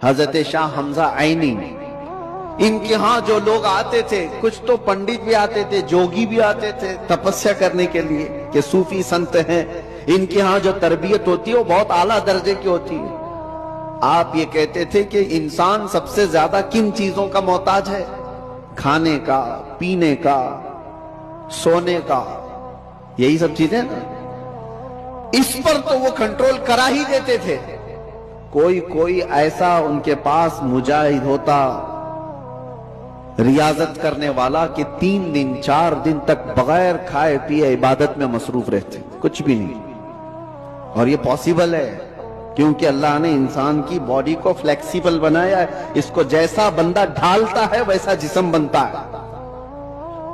حضرت شاہ حمزہ عینی، ان کے ہاں جو لوگ آتے تھے، کچھ تو پنڈت بھی آتے تھے، جوگی بھی آتے تھے تپسیا کرنے کے لیے کہ صوفی سنت ہیں، ان کے ہاں جو تربیت ہوتی ہے وہ بہت اعلیٰ درجے کی ہوتی ہے۔ آپ یہ کہتے تھے کہ انسان سب سے زیادہ کن چیزوں کا محتاج ہے؟ کھانے کا، پینے کا، سونے کا، یہی سب چیزیں نا۔ اس پر تو وہ کنٹرول کرا ہی دیتے تھے۔ کوئی ایسا ان کے پاس مجاہد ہوتا، ریاضت کرنے والا، کہ 3 دن 4 دن تک بغیر کھائے پیے عبادت میں مصروف رہتے، کچھ بھی نہیں۔ اور یہ پاسبل ہے کیونکہ اللہ نے انسان کی باڈی کو فلیکسیبل بنایا ہے، اس کو جیسا بندہ ڈھالتا ہے ویسا جسم بنتا ہے،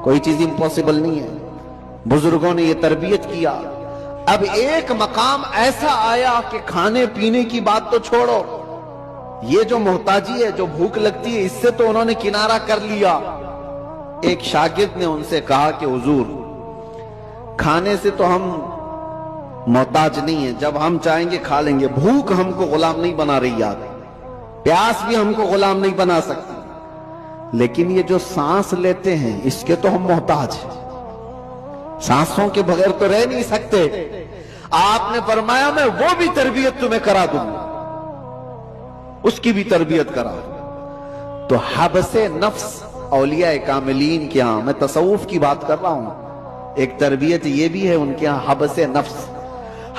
کوئی چیز امپاسبل نہیں ہے۔ بزرگوں نے یہ تربیت کیا۔ اب ایک مقام ایسا آیا کہ کھانے پینے کی بات تو چھوڑو، یہ جو محتاجی ہے، جو بھوک لگتی ہے، اس سے تو انہوں نے کنارہ کر لیا۔ ایک شاگرد نے ان سے کہا کہ حضور، کھانے سے تو ہم محتاج نہیں ہیں، جب ہم چاہیں گے کھا لیں گے، بھوک ہم کو غلام نہیں بنا رہی یاد، پیاس بھی ہم کو غلام نہیں بنا سکتی، لیکن یہ جو سانس لیتے ہیں اس کے تو ہم محتاج ہیں، سانسوں کے بغیر تو رہ نہیں سکتے۔ آپ نے فرمایا میں وہ بھی تربیت تمہیں کرا دوں گا، اس کی بھی تربیت کرا دوں۔ تو حبس نفس اولیاء کاملین کے ہاں، میں تصوف کی بات کر رہا ہوں، ایک تربیت یہ بھی ہے ان کے ہاں، حبس نفس۔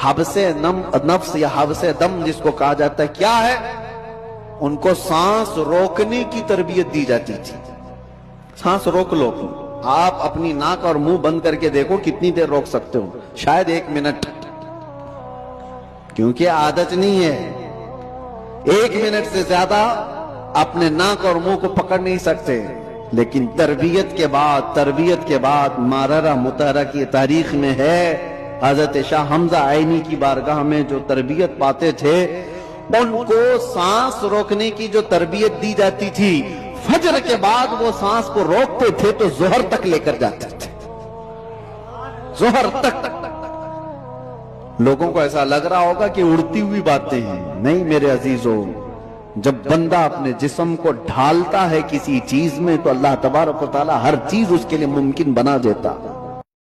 حبس نفس یا حبس دم جس کو کہا جاتا ہے، کیا ہے؟ ان کو سانس روکنے کی تربیت دی جاتی تھی۔ سانس روک لو، آپ اپنی ناک اور منہ بند کر کے دیکھو کتنی دیر روک سکتے ہو، شاید 1 منٹ، کیونکہ عادت نہیں ہے، 1 منٹ سے زیادہ اپنے ناک اور منہ کو پکڑ نہیں سکتے۔ لیکن تربیت کے بعد ماررہ مطہرہ کی تاریخ میں ہے، حضرت شاہ حمزہ عینی کی بارگاہ میں جو تربیت پاتے تھے، ان کو سانس روکنے کی جو تربیت دی جاتی تھی، فجر کے بعد وہ سانس کو روکتے تھے تو ظہر تک لے کر جاتے تھے، ظہر تک۔ لوگوں کو ایسا لگ رہا ہوگا کہ اڑتی ہوئی باتیں ہیں، نہیں میرے عزیزو، جب بندہ اپنے جسم کو ڈھالتا ہے کسی چیز میں تو اللہ تبارک و تعالی ہر چیز اس کے لیے ممکن بنا دیتا۔